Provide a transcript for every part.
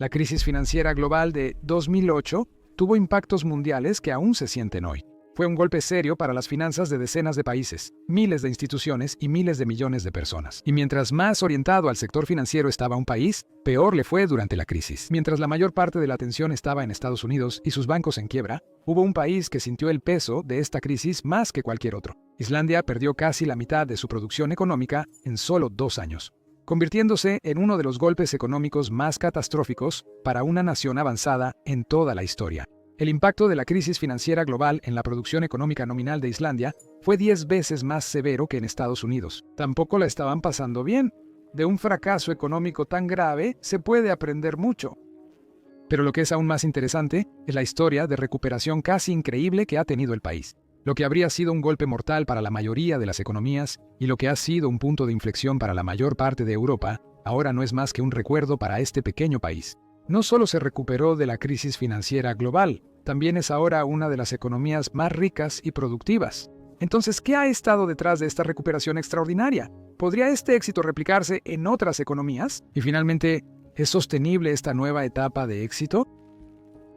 La crisis financiera global de 2008 tuvo impactos mundiales que aún se sienten hoy. Fue un golpe serio para las finanzas de decenas de países, miles de instituciones y miles de millones de personas. Y mientras más orientado al sector financiero estaba un país, peor le fue durante la crisis. Mientras la mayor parte de la atención estaba en Estados Unidos y sus bancos en quiebra, hubo un país que sintió el peso de esta crisis más que cualquier otro. Islandia perdió casi la mitad de su producción económica en solo 2 años, convirtiéndose en uno de los golpes económicos más catastróficos para una nación avanzada en toda la historia. El impacto de la crisis financiera global en la producción económica nominal de Islandia fue 10 veces más severo que en Estados Unidos. Tampoco la estaban pasando bien. De un fracaso económico tan grave se puede aprender mucho. Pero lo que es aún más interesante es la historia de recuperación casi increíble que ha tenido el país. Lo que habría sido un golpe mortal para la mayoría de las economías y lo que ha sido un punto de inflexión para la mayor parte de Europa, ahora no es más que un recuerdo para este pequeño país. No solo se recuperó de la crisis financiera global, también es ahora una de las economías más ricas y productivas. Entonces, ¿qué ha estado detrás de esta recuperación extraordinaria? ¿Podría este éxito replicarse en otras economías? Y finalmente, ¿es sostenible esta nueva etapa de éxito?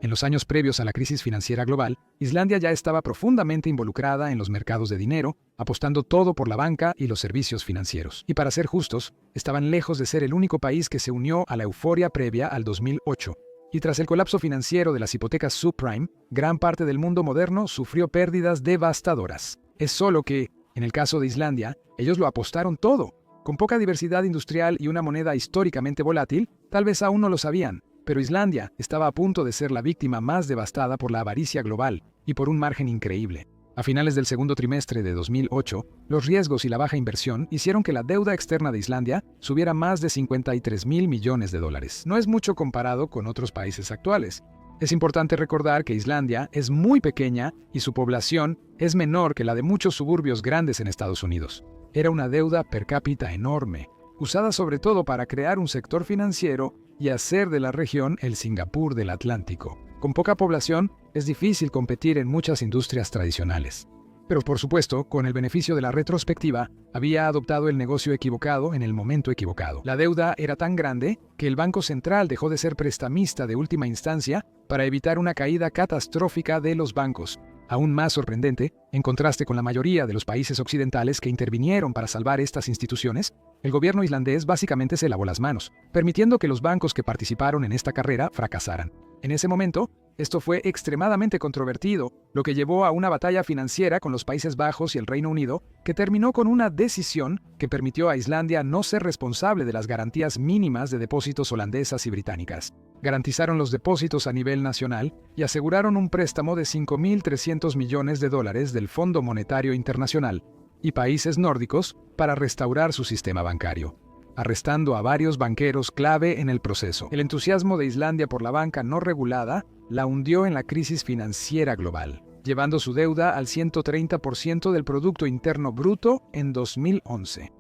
En los años previos a la crisis financiera global, Islandia ya estaba profundamente involucrada en los mercados de dinero, apostando todo por la banca y los servicios financieros. Y para ser justos, estaban lejos de ser el único país que se unió a la euforia previa al 2008. Y tras el colapso financiero de las hipotecas subprime, gran parte del mundo moderno sufrió pérdidas devastadoras. Es solo que, en el caso de Islandia, ellos lo apostaron todo. Con poca diversidad industrial y una moneda históricamente volátil, tal vez aún no lo sabían, pero Islandia estaba a punto de ser la víctima más devastada por la avaricia global, y por un margen increíble. A finales del segundo trimestre de 2008, los riesgos y la baja inversión hicieron que la deuda externa de Islandia subiera más de 53.000 millones de dólares. No es mucho comparado con otros países actuales. Es importante recordar que Islandia es muy pequeña y su población es menor que la de muchos suburbios grandes en Estados Unidos. Era una deuda per cápita enorme, usada sobre todo para crear un sector financiero y hacer de la región el Singapur del Atlántico. Con poca población, es difícil competir en muchas industrias tradicionales. Pero por supuesto, con el beneficio de la retrospectiva, había adoptado el negocio equivocado en el momento equivocado. La deuda era tan grande que el Banco Central dejó de ser prestamista de última instancia para evitar una caída catastrófica de los bancos. Aún más sorprendente, en contraste con la mayoría de los países occidentales que intervinieron para salvar estas instituciones, el gobierno islandés básicamente se lavó las manos, permitiendo que los bancos que participaron en esta carrera fracasaran. En ese momento, esto fue extremadamente controvertido, lo que llevó a una batalla financiera con los Países Bajos y el Reino Unido, que terminó con una decisión que permitió a Islandia no ser responsable de las garantías mínimas de depósitos holandesas y británicas. Garantizaron los depósitos a nivel nacional y aseguraron un préstamo de 5.300 millones de dólares del Fondo Monetario Internacional y países nórdicos para restaurar su sistema bancario, arrestando a varios banqueros clave en el proceso. El entusiasmo de Islandia por la banca no regulada la hundió en la crisis financiera global, llevando su deuda al 130% del Producto Interno Bruto en 2011.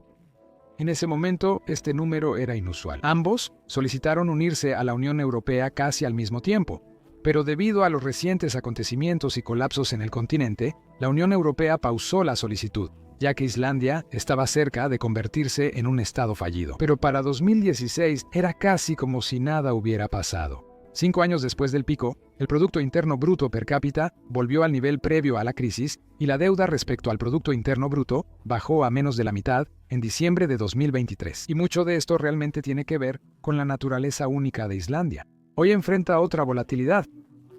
En ese momento, este número era inusual. Ambos solicitaron unirse a la Unión Europea casi al mismo tiempo, pero debido a los recientes acontecimientos y colapsos en el continente, la Unión Europea pausó la solicitud, ya que Islandia estaba cerca de convertirse en un estado fallido. Pero para 2016 era casi como si nada hubiera pasado. 5 años después del pico, el Producto Interno Bruto per cápita volvió al nivel previo a la crisis y la deuda respecto al Producto Interno Bruto bajó a menos de la mitad en diciembre de 2023. Y mucho de esto realmente tiene que ver con la naturaleza única de Islandia. Hoy enfrenta otra volatilidad,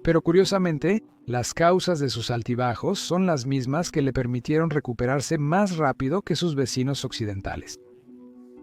pero curiosamente, las causas de sus altibajos son las mismas que le permitieron recuperarse más rápido que sus vecinos occidentales.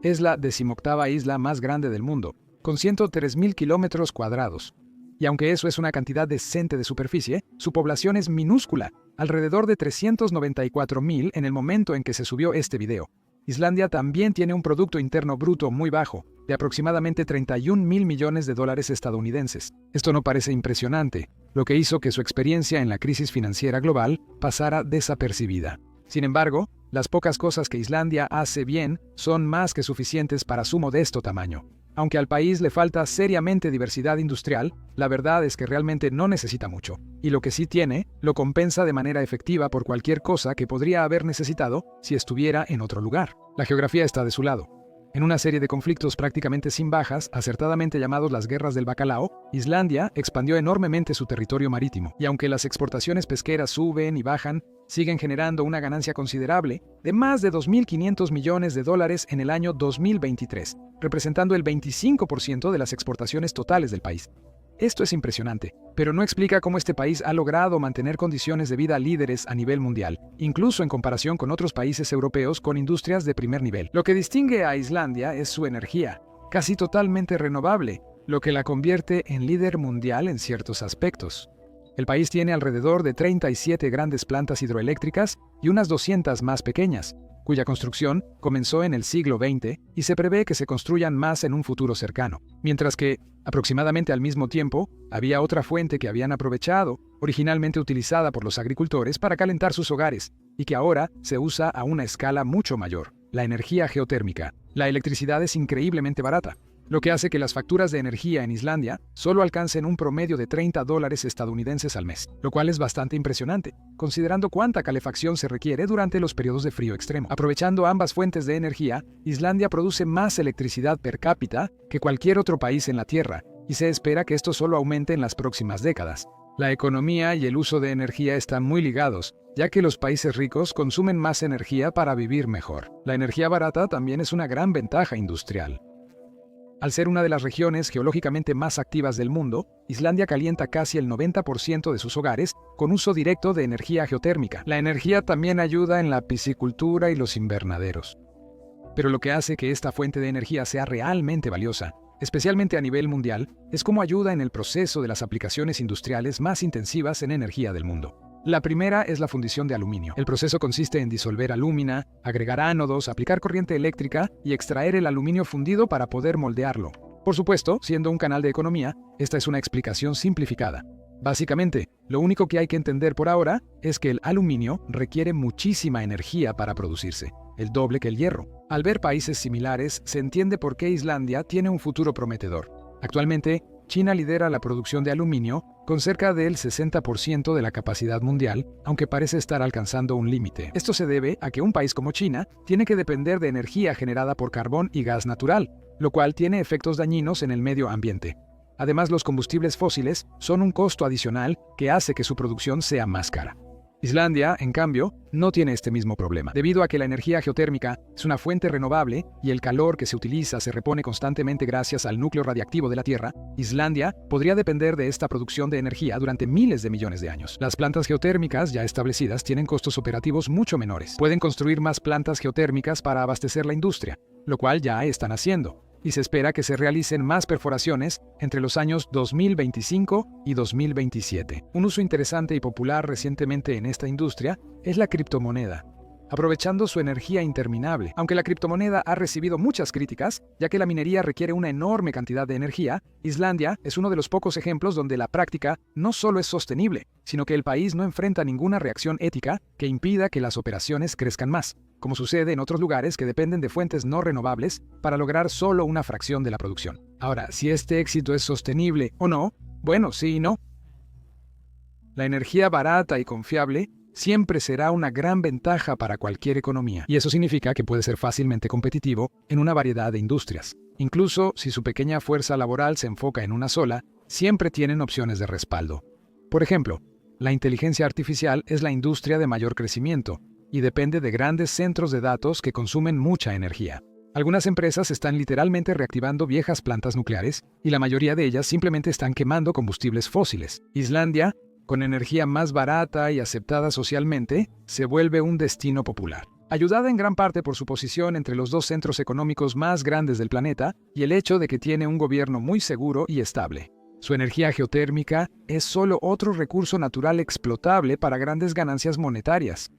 Es la 18ª isla más grande del mundo, con 103.000 kilómetros cuadrados. Y aunque eso es una cantidad decente de superficie, su población es minúscula, alrededor de 394.000 en el momento en que se subió este video. Islandia también tiene un Producto Interno Bruto muy bajo, de aproximadamente 31.000 millones de dólares estadounidenses. Esto no parece impresionante, lo que hizo que su experiencia en la crisis financiera global pasara desapercibida. Sin embargo, las pocas cosas que Islandia hace bien son más que suficientes para su modesto tamaño. Aunque al país le falta seriamente diversidad industrial, la verdad es que realmente no necesita mucho. Y lo que sí tiene, lo compensa de manera efectiva por cualquier cosa que podría haber necesitado si estuviera en otro lugar. La geografía está de su lado. En una serie de conflictos prácticamente sin bajas, acertadamente llamados las Guerras del Bacalao, Islandia expandió enormemente su territorio marítimo, y aunque las exportaciones pesqueras suben y bajan, siguen generando una ganancia considerable de más de 2.500 millones de dólares en el año 2023, representando el 25% de las exportaciones totales del país. Esto es impresionante, pero no explica cómo este país ha logrado mantener condiciones de vida líderes a nivel mundial, incluso en comparación con otros países europeos con industrias de primer nivel. Lo que distingue a Islandia es su energía, casi totalmente renovable, lo que la convierte en líder mundial en ciertos aspectos. El país tiene alrededor de 37 grandes plantas hidroeléctricas y unas 200 más pequeñas, cuya construcción comenzó en el siglo XX y se prevé que se construyan más en un futuro cercano. Mientras que, aproximadamente al mismo tiempo, había otra fuente que habían aprovechado, originalmente utilizada por los agricultores para calentar sus hogares, y que ahora se usa a una escala mucho mayor: la energía geotérmica. La electricidad es increíblemente barata, lo que hace que las facturas de energía en Islandia solo alcancen un promedio de $30 estadounidenses al mes, lo cual es bastante impresionante, considerando cuánta calefacción se requiere durante los periodos de frío extremo. Aprovechando ambas fuentes de energía, Islandia produce más electricidad per cápita que cualquier otro país en la Tierra, y se espera que esto solo aumente en las próximas décadas. La economía y el uso de energía están muy ligados, ya que los países ricos consumen más energía para vivir mejor. La energía barata también es una gran ventaja industrial. Al ser una de las regiones geológicamente más activas del mundo, Islandia calienta casi el 90% de sus hogares con uso directo de energía geotérmica. La energía también ayuda en la piscicultura y los invernaderos. Pero lo que hace que esta fuente de energía sea realmente valiosa, especialmente a nivel mundial, es cómo ayuda en el proceso de las aplicaciones industriales más intensivas en energía del mundo. La primera es la fundición de aluminio. El proceso consiste en disolver alúmina, agregar ánodos, aplicar corriente eléctrica y extraer el aluminio fundido para poder moldearlo. Por supuesto, siendo un canal de economía, esta es una explicación simplificada. Básicamente, lo único que hay que entender por ahora es que el aluminio requiere muchísima energía para producirse, el doble que el hierro. Al ver países similares, se entiende por qué Islandia tiene un futuro prometedor. Actualmente, China lidera la producción de aluminio con cerca del 60% de la capacidad mundial, aunque parece estar alcanzando un límite. Esto se debe a que un país como China tiene que depender de energía generada por carbón y gas natural, lo cual tiene efectos dañinos en el medio ambiente. Además, los combustibles fósiles son un costo adicional que hace que su producción sea más cara. Islandia, en cambio, no tiene este mismo problema. Debido a que la energía geotérmica es una fuente renovable y el calor que se utiliza se repone constantemente gracias al núcleo radiactivo de la Tierra, Islandia podría depender de esta producción de energía durante miles de millones de años. Las plantas geotérmicas ya establecidas tienen costos operativos mucho menores. Pueden construir más plantas geotérmicas para abastecer la industria, lo cual ya están haciendo, y se espera que se realicen más perforaciones entre los años 2025 y 2027. Un uso interesante y popular recientemente en esta industria es la criptomoneda, aprovechando su energía interminable. Aunque la criptomoneda ha recibido muchas críticas, ya que la minería requiere una enorme cantidad de energía, Islandia es uno de los pocos ejemplos donde la práctica no solo es sostenible, sino que el país no enfrenta ninguna reacción ética que impida que las operaciones crezcan más, como sucede en otros lugares que dependen de fuentes no renovables para lograr solo una fracción de la producción. Ahora, si este éxito es sostenible o no, bueno, sí y no. La energía barata y confiable siempre será una gran ventaja para cualquier economía, y eso significa que puede ser fácilmente competitivo en una variedad de industrias. Incluso si su pequeña fuerza laboral se enfoca en una sola, siempre tienen opciones de respaldo. Por ejemplo, la inteligencia artificial es la industria de mayor crecimiento, y depende de grandes centros de datos que consumen mucha energía. Algunas empresas están literalmente reactivando viejas plantas nucleares, y la mayoría de ellas simplemente están quemando combustibles fósiles. Islandia, con energía más barata y aceptada socialmente, se vuelve un destino popular. Ayudada en gran parte por su posición entre los dos centros económicos más grandes del planeta y el hecho de que tiene un gobierno muy seguro y estable. Su energía geotérmica es solo otro recurso natural explotable para grandes ganancias monetarias.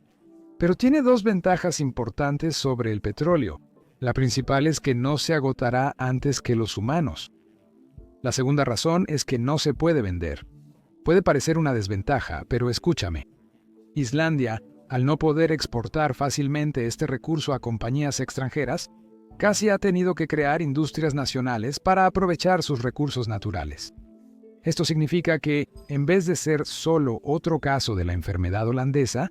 Pero tiene dos ventajas importantes sobre el petróleo. La principal es que no se agotará antes que los humanos. La segunda razón es que no se puede vender. Puede parecer una desventaja, pero escúchame. Islandia, al no poder exportar fácilmente este recurso a compañías extranjeras, casi ha tenido que crear industrias nacionales para aprovechar sus recursos naturales. Esto significa que, en vez de ser solo otro caso de la enfermedad holandesa,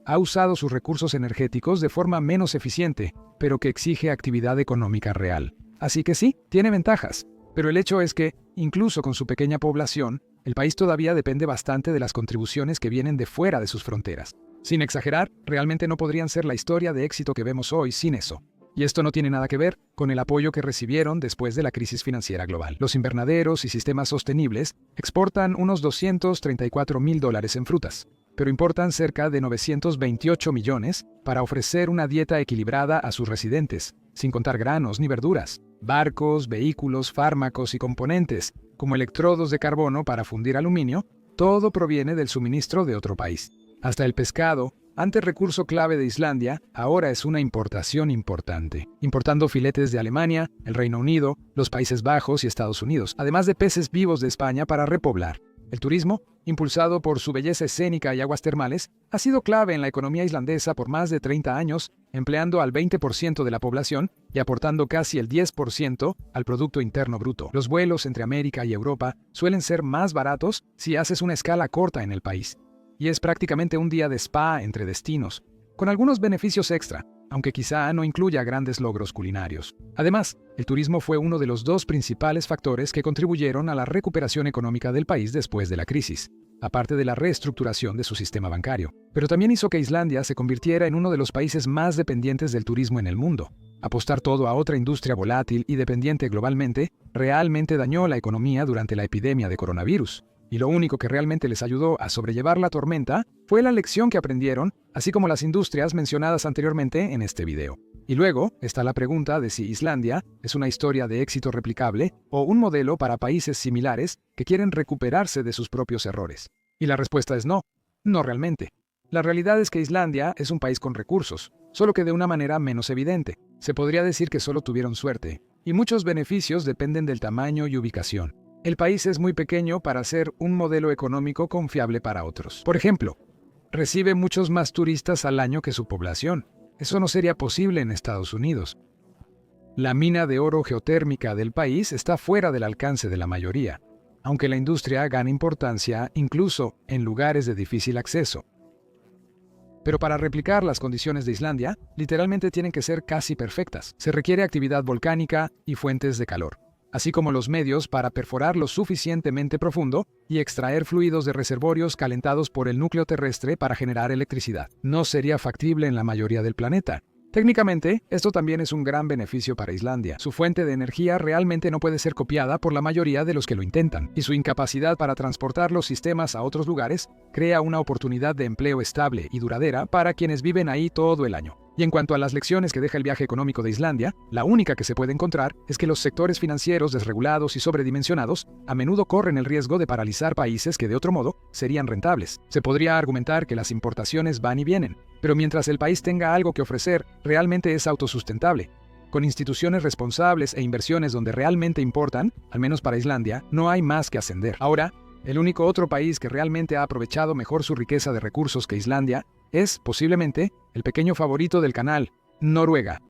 ha usado sus recursos energéticos de forma menos eficiente, pero que exige actividad económica real. Así que sí, tiene ventajas. Pero el hecho es que, incluso con su pequeña población, el país todavía depende bastante de las contribuciones que vienen de fuera de sus fronteras. Sin exagerar, realmente no podrían ser la historia de éxito que vemos hoy sin eso. Y esto no tiene nada que ver con el apoyo que recibieron después de la crisis financiera global. Los invernaderos y sistemas sostenibles exportan unos $234.000 en frutas, pero importan cerca de 928 millones para ofrecer una dieta equilibrada a sus residentes, sin contar granos ni verduras, barcos, vehículos, fármacos y componentes, como electrodos de carbono para fundir aluminio, todo proviene del suministro de otro país. Hasta el pescado, antes recurso clave de Islandia, ahora es una importación importante, importando filetes de Alemania, el Reino Unido, los Países Bajos y Estados Unidos, además de peces vivos de España para repoblar. El turismo, impulsado por su belleza escénica y aguas termales, ha sido clave en la economía islandesa por más de 30 años, empleando al 20% de la población y aportando casi el 10% al Producto Interno Bruto. Los vuelos entre América y Europa suelen ser más baratos si haces una escala corta en el país. Y es prácticamente un día de spa entre destinos, con algunos beneficios extra, aunque quizá no incluya grandes logros culinarios. Además, el turismo fue uno de los dos principales factores que contribuyeron a la recuperación económica del país después de la crisis, aparte de la reestructuración de su sistema bancario. Pero también hizo que Islandia se convirtiera en uno de los países más dependientes del turismo en el mundo. Apostar todo a otra industria volátil y dependiente globalmente realmente dañó la economía durante la epidemia de coronavirus. Y lo único que realmente les ayudó a sobrellevar la tormenta fue la lección que aprendieron, así como las industrias mencionadas anteriormente en este video. Y luego está la pregunta de si Islandia es una historia de éxito replicable o un modelo para países similares que quieren recuperarse de sus propios errores. Y la respuesta es no, no realmente. La realidad es que Islandia es un país con recursos, solo que de una manera menos evidente. Se podría decir que solo tuvieron suerte, y muchos beneficios dependen del tamaño y ubicación. El país es muy pequeño para ser un modelo económico confiable para otros. Por ejemplo, recibe muchos más turistas al año que su población. Eso no sería posible en Estados Unidos. La mina de oro geotérmica del país está fuera del alcance de la mayoría, aunque la industria gana importancia incluso en lugares de difícil acceso. Pero para replicar las condiciones de Islandia, literalmente tienen que ser casi perfectas. Se requiere actividad volcánica y fuentes de calor, así como los medios para perforar lo suficientemente profundo y extraer fluidos de reservorios calentados por el núcleo terrestre para generar electricidad. No sería factible en la mayoría del planeta. Técnicamente, esto también es un gran beneficio para Islandia. Su fuente de energía realmente no puede ser copiada por la mayoría de los que lo intentan, y su incapacidad para transportar los sistemas a otros lugares crea una oportunidad de empleo estable y duradera para quienes viven ahí todo el año. Y en cuanto a las lecciones que deja el viaje económico de Islandia, la única que se puede encontrar es que los sectores financieros desregulados y sobredimensionados a menudo corren el riesgo de paralizar países que de otro modo serían rentables. Se podría argumentar que las importaciones van y vienen, pero mientras el país tenga algo que ofrecer, realmente es autosustentable. Con instituciones responsables e inversiones donde realmente importan, al menos para Islandia, no hay más que ascender. Ahora, el único otro país que realmente ha aprovechado mejor su riqueza de recursos que Islandia es, posiblemente, el pequeño favorito del canal, Noruega.